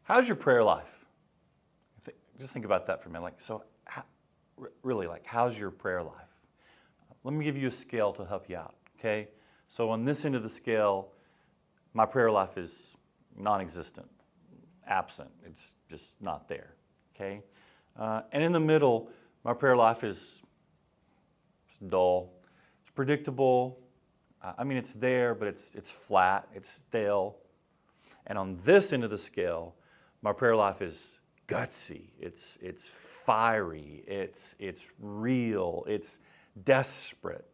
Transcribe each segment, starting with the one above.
How's your prayer life? Just think about that for a minute. Really, how's your prayer life? Let me give you a scale to help you out, okay? So on this end of the scale, my prayer life is non-existent, absent. It's just not there, okay? And in the middle, my prayer life is dull. It's predictable. It's there, but it's flat. It's stale. And on this end of the scale, my prayer life is gutsy. It's fiery. It's real. It's desperate.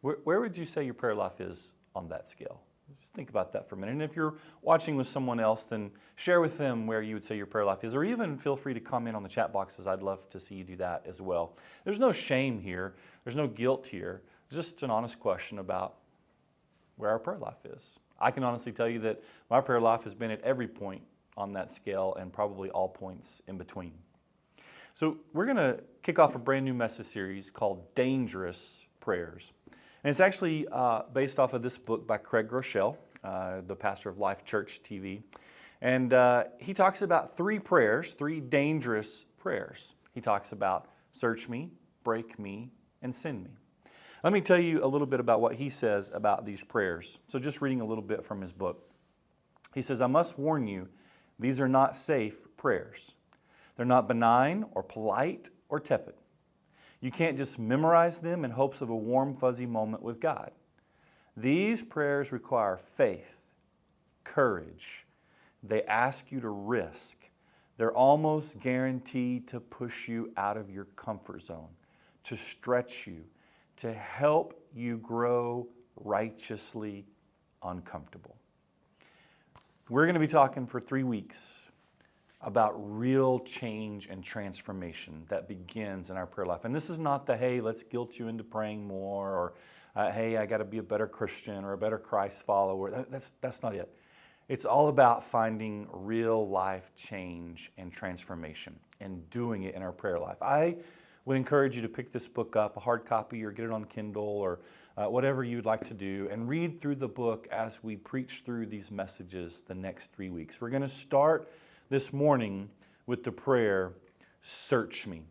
Where would you say your prayer life is on that scale? Just think about that for a minute. And if you're watching with someone else, then share with them where you would say your prayer life is, or even feel free to comment on the chat boxes. I'd love to see you do that as well. There's no shame here. There's no guilt here. Just an honest question about where our prayer life is. I can honestly tell you that my prayer life has been at every point on that scale and probably all points in between. So we're going to kick off a brand new message series called Dangerous Prayers. And it's actually based off of this book by Craig Groeschel, the pastor of Life Church TV. And he talks about three prayers, three dangerous prayers. He talks about search me, break me, and send me. Let me tell you a little bit about what he says about these prayers. So just reading a little bit from his book. He says, I must warn you, these are not safe prayers. They're not benign or polite or tepid. You can't just memorize them in hopes of a warm, fuzzy moment with God. These prayers require faith, courage. They ask you to risk. They're almost guaranteed to push you out of your comfort zone, to stretch you, to help you grow righteously uncomfortable. We're going to be talking for 3 weeks about real change and transformation that begins in our prayer life. And this is not the, hey, let's guilt you into praying more, or hey, I got to be a better Christian or a better Christ follower. That's not it. It's all about finding real life change and transformation and doing it in our prayer life. I would encourage you to pick this book up, a hard copy, or get it on Kindle, or whatever you'd like to do, and read through the book as we preach through these messages the next 3 weeks. We're going to start this morning with the prayer, search me.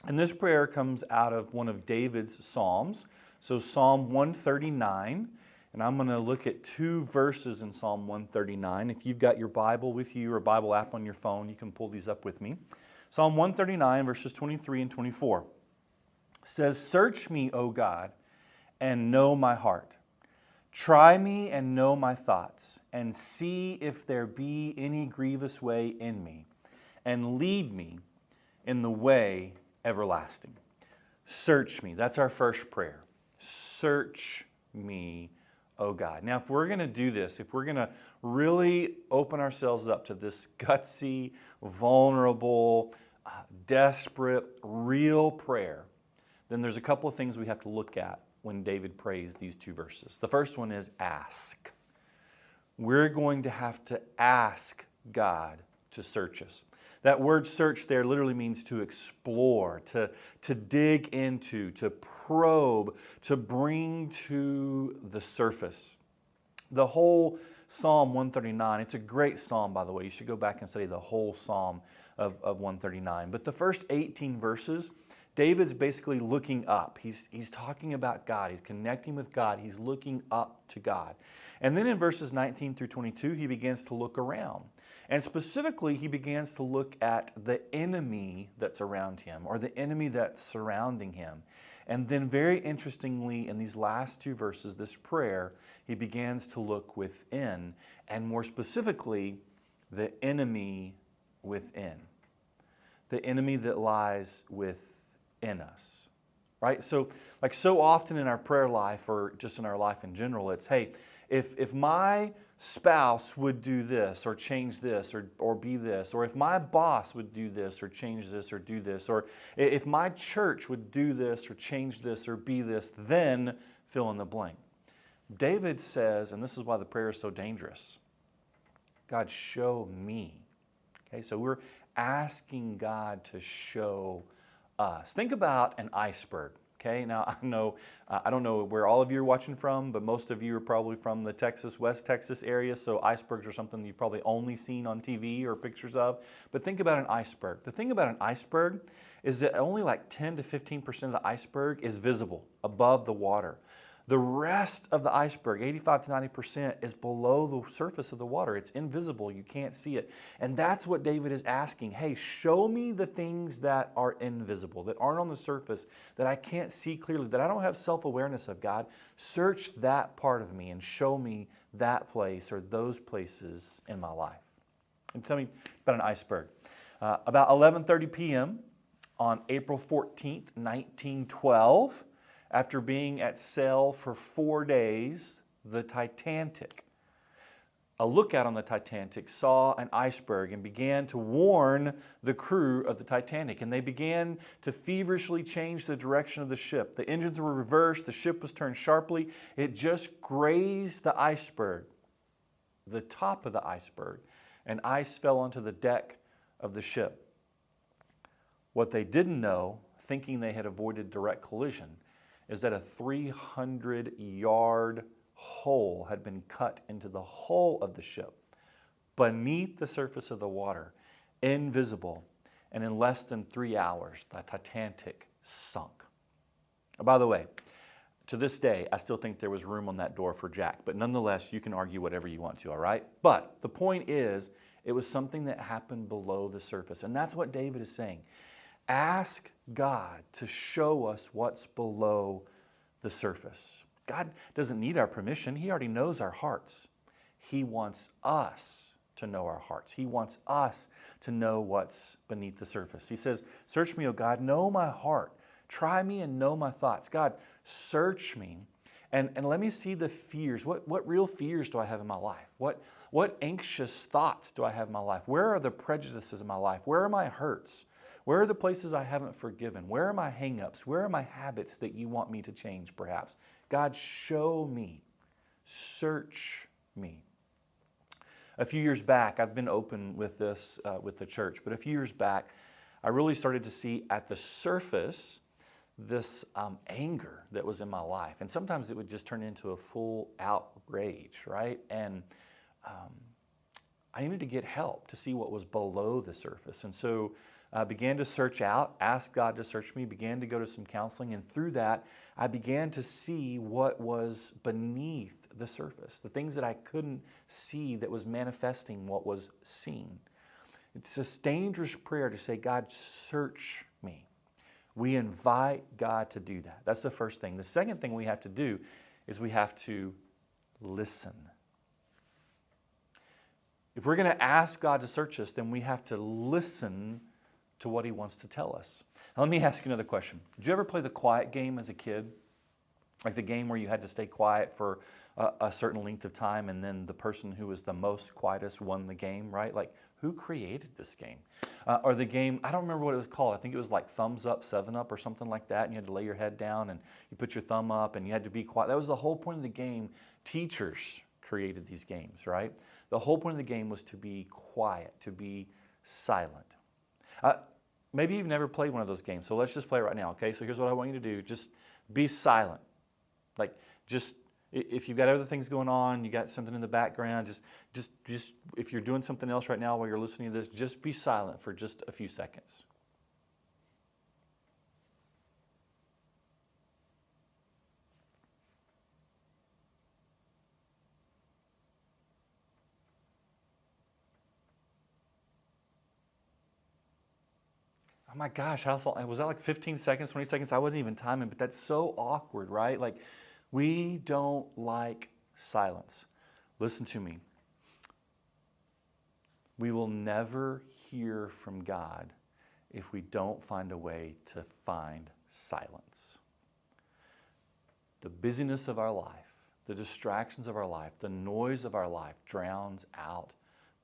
And this prayer comes out of one of David's Psalms. So Psalm 139, and I'm going to look at 2 verses in Psalm 139. If you've got your Bible with you or a Bible app on your phone, you can pull these up with me. Psalm 139, verses 23 and 24 says, search me, O God, and know my heart. Try me and know my thoughts, and see if there be any grievous way in me, and lead me in the way everlasting. Search me. That's our first prayer. Search me, O God. Now, if we're going to do this, if we're going to really open ourselves up to this gutsy, vulnerable, desperate, real prayer, then there's a couple of things we have to look at when David prays these 2 verses. The first one is ask. We're going to have to ask God to search us. That word search there literally means to explore, to dig into, to probe, to bring to the surface. The whole Psalm 139, it's a great psalm, by the way. You should go back and study the whole Psalm of 139. But the first 18 verses, David's basically looking up. He's talking about God. He's connecting with God. He's looking up to God. And then in verses 19 through 22, he begins to look around. And specifically, he begins to look at the enemy that's around him, or the enemy that's surrounding him. And then very interestingly, in these last 2 verses, this prayer, he begins to look within, and more specifically, the enemy within. The enemy that lies within us, right? So often in our prayer life, or just in our life in general, it's, hey, if my spouse would do this or change this or be this, or if my boss would do this or change this or do this, or if my church would do this or change this or be this, then fill in the blank. David says, and this is why the prayer is so dangerous, God, show me. Okay, so we're asking God to show us. Think about an iceberg. Okay, now I know, I don't know where all of you are watching from, but most of you are probably from the Texas, West Texas area, so icebergs are something you've probably only seen on TV or pictures of. But think about an iceberg. The thing about an iceberg is that only like 10 to 15% of the iceberg is visible above the water. The rest of the iceberg, 85 to 90%, is below the surface of the water. It's invisible. You can't see it. And that's what David is asking. Hey, show me the things that are invisible, that aren't on the surface, that I can't see clearly, that I don't have self-awareness of, God. Search that part of me and show me that place or those places in my life. And tell me about an iceberg. About 11:30 p.m. on April 14th, 1912, after being at sail for 4 days, the Titanic, a lookout on the Titanic saw an iceberg and began to warn the crew of the Titanic. And they began to feverishly change the direction of the ship. The engines were reversed. The ship was turned sharply. It just grazed the iceberg, the top of the iceberg, and ice fell onto the deck of the ship. What they didn't know, thinking they had avoided direct collision, is that a 300-yard hole had been cut into the hull of the ship beneath the surface of the water, invisible, and in less than 3 hours, the Titanic sunk. By the way, to this day, I still think there was room on that door for Jack, but nonetheless, you can argue whatever you want to, all right? But the point is, it was something that happened below the surface, and that's what David is saying. Ask God to show us what's below the surface. God doesn't need our permission. He already knows our hearts. He wants us to know our hearts. He wants us to know what's beneath the surface. He says, search me, O God, know my heart. Try me and know my thoughts. God, search me and let me see the fears. What real fears do I have in my life? What anxious thoughts do I have in my life? Where are the prejudices in my life? Where are my hurts? Where are the places I haven't forgiven? Where are my hang-ups? Where are my habits that you want me to change, perhaps? God, show me. Search me. A few years back, I've been open with this with the church, but a few years back, I really started to see at the surface this anger that was in my life. And sometimes it would just turn into a full outrage, right? And I needed to get help to see what was below the surface. And so I began to search out, asked God to search me, began to go to some counseling, and through that, I began to see what was beneath the surface, the things that I couldn't see that was manifesting what was seen. It's a dangerous prayer to say, God, search me. We invite God to do that. That's the first thing. The second thing we have to do is we have to listen. If we're going to ask God to search us, then we have to listen to what He wants to tell us. Now, let me ask you another question. Did you ever play the quiet game as a kid? Like the game where you had to stay quiet for a certain length of time and then the person who was the most quietest won the game, right? Like, who created this game? Or the game, I don't remember what it was called. I think it was like Thumbs Up, 7-Up or something like that. And you had to lay your head down and you put your thumb up and you had to be quiet. That was the whole point of the game. Teachers created these games, right? The whole point of the game was to be quiet, to be silent. Maybe you've never played one of those games, so let's just play it right now, okay? So here's what I want you to do. Just be silent. Like, just, if you've got other things going on, you got something in the background, just if you're doing something else right now while you're listening to this, just be silent for just a few seconds. Oh my gosh, how long? Was that like 15 seconds, 20 seconds? I wasn't even timing, but that's so awkward, right? Like, we don't like silence. Listen to me. We will never hear from God if we don't find a way to find silence. The busyness of our life, the distractions of our life, the noise of our life drowns out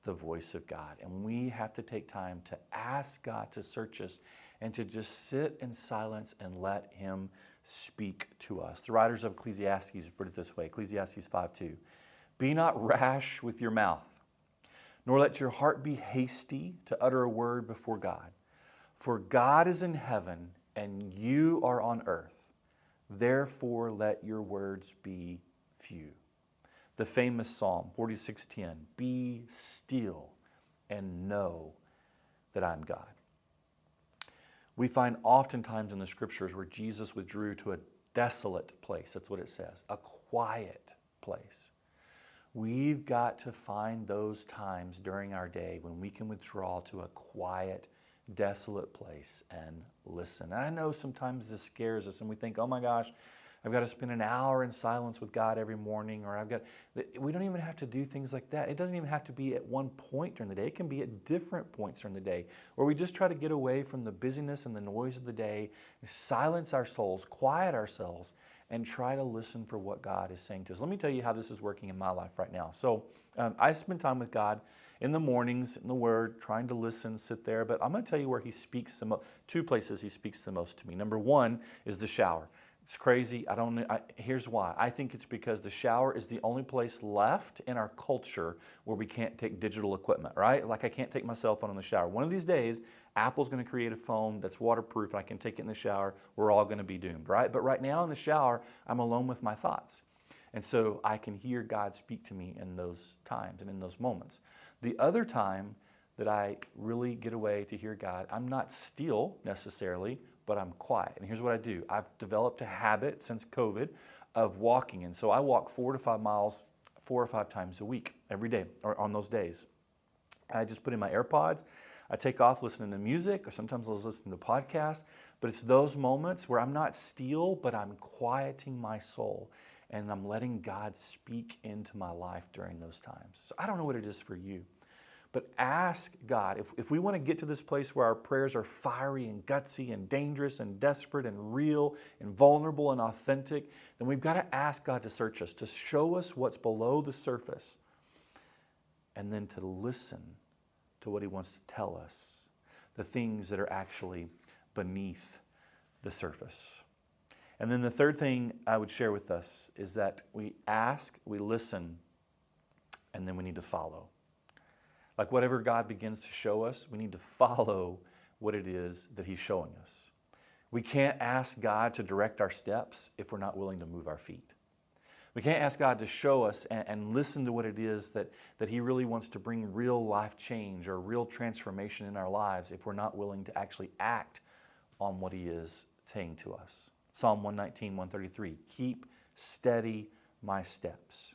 the voice of God. And we have to take time to ask God to search us and to just sit in silence and let Him speak to us. The writers of Ecclesiastes put it this way, Ecclesiastes 5:2. Be not rash with your mouth, nor let your heart be hasty to utter a word before God. For God is in heaven and you are on earth. Therefore, let your words be few. The famous Psalm 46:10, be still and know that I'm God. We find oftentimes in the scriptures where Jesus withdrew to a desolate place. That's what it says, a quiet place. We've got to find those times during our day when we can withdraw to a quiet, desolate place and listen. And I know sometimes this scares us and we think, oh my gosh, I've got to spend an hour in silence with God every morning, or we don't even have to do things like that. It doesn't even have to be at one point during the day. It can be at different points during the day, where we just try to get away from the busyness and the noise of the day, silence our souls, quiet ourselves, and try to listen for what God is saying to us. Let me tell you how this is working in my life right now. So I spend time with God in the mornings, in the Word, trying to listen, sit there. But I'm going to tell you where He speaks the most. Two places He speaks the most to me. Number one is the shower. It's crazy. Here's why. I think it's because the shower is the only place left in our culture where we can't take digital equipment, right? Like I can't take my cell phone in the shower. One of these days, Apple's going to create a phone that's waterproof and I can take it in the shower. We're all going to be doomed, right? But right now in the shower, I'm alone with my thoughts. And so I can hear God speak to me in those times and in those moments. The other time that I really get away to hear God, I'm not still necessarily, but I'm quiet. And here's what I do. I've developed a habit since COVID of walking. And so I walk 4 to 5 miles 4 or 5 times a week, every day, or on those days. I just put in my AirPods. I take off listening to music, or sometimes I'll listen to podcasts. But it's those moments where I'm not still, but I'm quieting my soul. And I'm letting God speak into my life during those times. So I don't know what it is for you. But ask God, if we want to get to this place where our prayers are fiery and gutsy and dangerous and desperate and real and vulnerable and authentic, then we've got to ask God to search us, to show us what's below the surface, and then to listen to what He wants to tell us, the things that are actually beneath the surface. And then the third thing I would share with us is that we ask, we listen, and then we need to follow. Like whatever God begins to show us, we need to follow what it is that He's showing us. We can't ask God to direct our steps if we're not willing to move our feet. We can't ask God to show us and listen to what it is that He really wants to bring real life change or real transformation in our lives if we're not willing to actually act on what He is saying to us. Psalm 119, 133, keep steady my steps.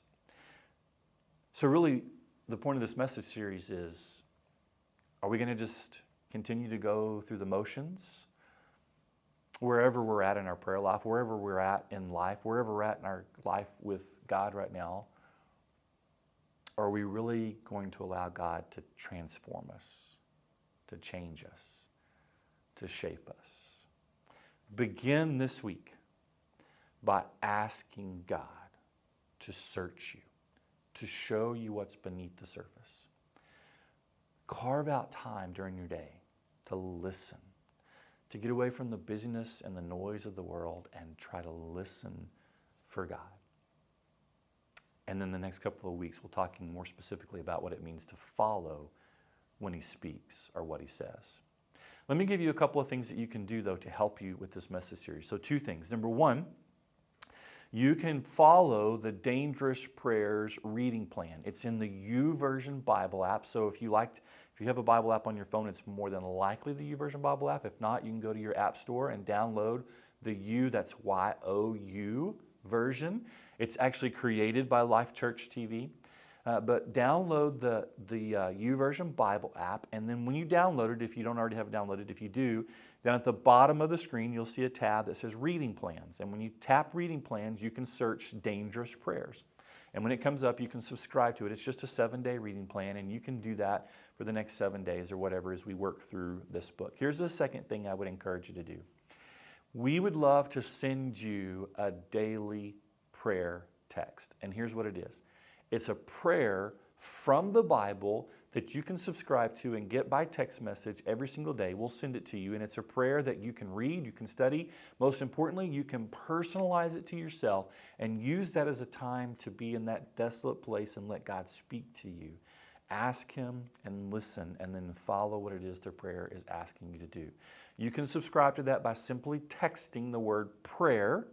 So really, the point of this message series is, are we going to just continue to go through the motions? Wherever we're at in our prayer life, wherever we're at in life, wherever we're at in our life with God right now, are we really going to allow God to transform us, to change us, to shape us? Begin this week by asking God to search you, to show you what's beneath the surface. Carve out time during your day to listen, to get away from the busyness and the noise of the world and try to listen for God. And then the next couple of weeks, we'll be talking more specifically about what it means to follow when He speaks or what He says. Let me give you a couple of things that you can do, though, to help you with this message series. So 2 things. Number 1, you can follow the Dangerous Prayers reading plan. It's in the YouVersion Bible app. So if you have a Bible app on your phone, it's more than likely the YouVersion Bible app. If not, you can go to your app store and download the that's Y-O-U version. It's actually created by Life Church TV. But download the YouVersion Bible app, and then when you download it, if you don't already have it downloaded, if you do, down at the bottom of the screen, you'll see a tab that says Reading Plans. And when you tap Reading Plans, you can search Dangerous Prayers. And when it comes up, you can subscribe to it. It's just a 7-day reading plan, and you can do that for the next 7 days or whatever as we work through this book. Here's the second thing I would encourage you to do. We would love to send you a daily prayer text. And here's what it is. It's a prayer from the Bible that you can subscribe to and get by text message every single day. We'll send it to you, and it's a prayer that you can read, you can study. Most importantly, you can personalize it to yourself and use that as a time to be in that desolate place and let God speak to you. Ask Him and listen, and then follow what it is the prayer is asking you to do. You can subscribe to that by simply texting the word prayer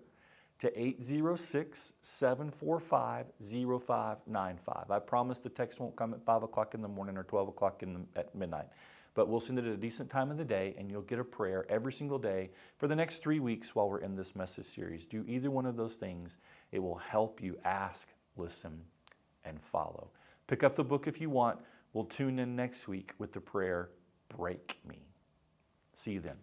to 806-745-0595. I promise the text won't come at 5 o'clock in the morning or 12 o'clock at midnight. But we'll send it at a decent time of the day, and you'll get a prayer every single day for the next 3 weeks while we're in this message series. Do either one of those things. It will help you ask, listen, and follow. Pick up the book if you want. We'll tune in next week with the prayer, Break Me. See you then.